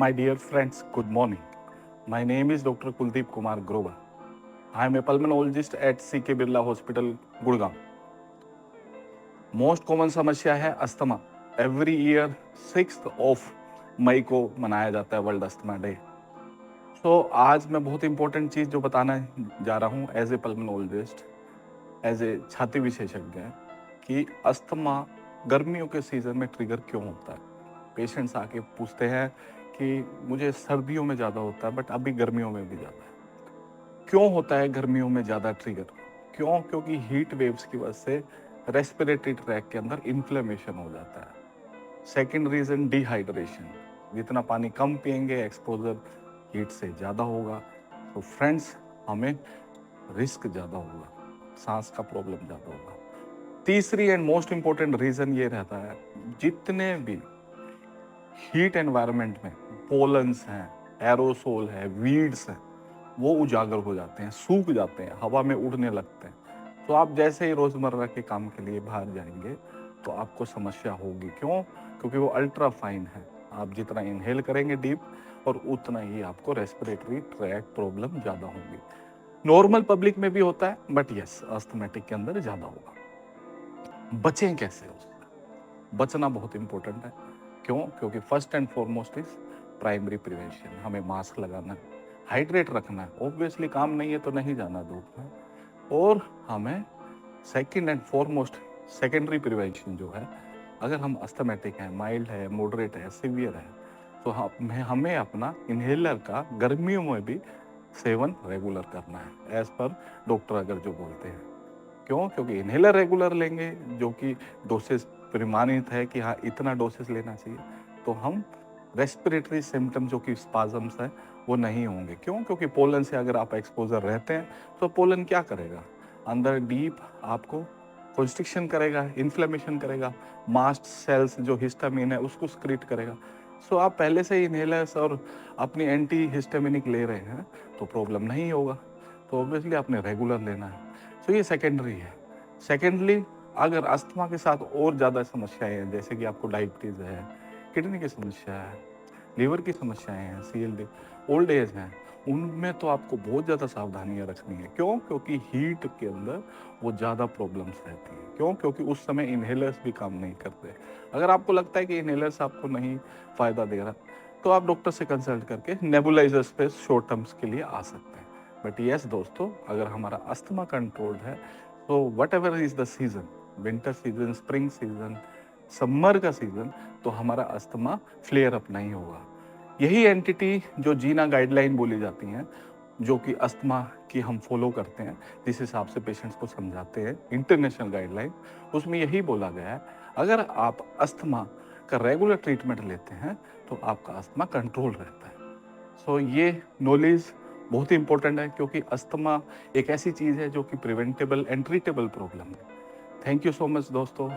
My dear friends, good morning. My name is Dr. Kuldeep Kumar Grover. I am a pulmonologist at CK Birla Hospital, Gurgaon. Most common समस्या है asthma. Every year 6th of मई को मनाया जाता है world asthma day. सो आज मैं बहुत इंपॉर्टेंट चीज़ जो बताना जा रहा हूँ as a pulmonologist, as a छाती विशेषज्ञ, कि अस्थमा गर्मियों के सीज़न में ट्रिगर क्यों होता है. पेशेंट्स आके पूछते हैं कि मुझे सर्दियों में ज़्यादा होता है बट अभी गर्मियों में भी ज़्यादा है. क्यों होता है गर्मियों में ज़्यादा ट्रिगर? क्यों? क्योंकि हीट वेव्स की वजह से रेस्पिरेटरी ट्रैक के अंदर इन्फ्लेमेशन हो जाता है. Second reason dehydration. जितना पानी कम पिएंगे एक्सपोजर हीट से ज़्यादा होगा. तो फ्रेंड्स, हमें रिस्क ज़्यादा होगा, सांस का प्रॉब्लम ज़्यादा होगा. तीसरी एंड मोस्ट इम्पोर्टेंट रीज़न ये रहता है, जितने भी हीट एनवायरनमेंट में पोलन्स हैं, एरोसोल है, वीड्स हैं, वो उजागर हो जाते हैं, सूख जाते हैं, हवा में उड़ने लगते हैं. तो आप जैसे ही रोज़मर्रा के काम के लिए बाहर जाएंगे तो आपको समस्या होगी. क्यों? क्योंकि वो अल्ट्रा फाइन है. आप जितना इनहेल करेंगे डीप और उतना ही आपको रेस्पिरेटरी ट्रैक प्रॉब्लम ज़्यादा होगी. नॉर्मल पब्लिक में भी होता है बट यस, अस्थमेटिक के अंदर ज़्यादा होगा. बचें कैसे उससे? बचना बहुत इंपॉर्टेंट है. क्यों? क्योंकि first and foremost is primary prevention. हमें मास्क लगाना है, हाइड्रेट रखना है. ऑब्वियसली काम नहीं है तो नहीं जाना धूप में. और हमें second and foremost secondary prevention जो है, अगर हम अस्थमेटिक हैं, माइल्ड है, मॉडरेट है, सीवियर है, तो हमें अपना इनहेलर का गर्मियों में भी सेवन रेगुलर करना है एज पर डॉक्टर अगर जो बोलते हैं. क्यों? क्योंकि इनहेलर रेगुलर लेंगे जो कि डोसेज प्रमाणित है कि हाँ इतना डोसेज लेना चाहिए, तो हम रेस्पिरेटरी सिम्टम जो कि स्पाजम्स है वो नहीं होंगे. क्यों? क्योंकि पोलन से अगर आप एक्सपोजर रहते हैं तो पोलन क्या करेगा, अंदर डीप आपको कॉन्स्ट्रिक्शन करेगा, इन्फ्लेमेशन करेगा, मास्ट सेल्स जो हिस्टामिन है उसको स्क्रीट करेगा. सो आप पहले से इनहेलर्स और अपनी एंटी हिस्टामिनिक ले रहे हैं तो प्रॉब्लम नहीं होगा. तो ऑब्वियसली आपने रेगुलर लेना है. सो ये सेकेंडरी है. सेकेंडली, अगर अस्थमा के साथ और ज़्यादा समस्याएं हैं, जैसे कि आपको डायबिटीज़ है, किडनी की समस्या है, लीवर की समस्याएं हैं, सीएलडी, ओल्ड एज हैं, उनमें तो आपको बहुत ज़्यादा सावधानियां रखनी है. क्यों? क्योंकि हीट के अंदर वो ज़्यादा प्रॉब्लम्स रहती हैं. क्यों? क्योंकि उस समय इनहेलर्स भी काम नहीं करते. अगर आपको लगता है कि इनहेलर्स आपको नहीं फ़ायदा दे रहा, तो आप डॉक्टर से कंसल्ट करके नेबुलाइजर्स पे शॉर्ट टर्म्स के लिए आ सकते हैं. बट यस दोस्तों, अगर हमारा अस्थमा कंट्रोल्ड है तो what ever is the season, winter season, spring season, summer का सीजन, तो हमारा अस्थमा फ्लेयर अप नहीं होगा. यही एंटिटी जो जीना गाइडलाइन बोली जाती हैं, जो कि अस्थमा की हम फॉलो करते हैं, जिस हिसाब से पेशेंट्स को समझाते हैं, इंटरनेशनल गाइडलाइन, उसमें यही बोला गया है, अगर आप अस्थमा का रेगुलर ट्रीटमेंट लेते हैं तो आपका अस्थमा कंट्रोल रहता है. सो ये नॉलेज बहुत ही इंपॉर्टेंट है, क्योंकि अस्थमा एक ऐसी चीज़ है जो कि प्रिवेंटेबल एंड ट्रीटेबल प्रॉब्लम है. थैंक यू सो मच दोस्तों.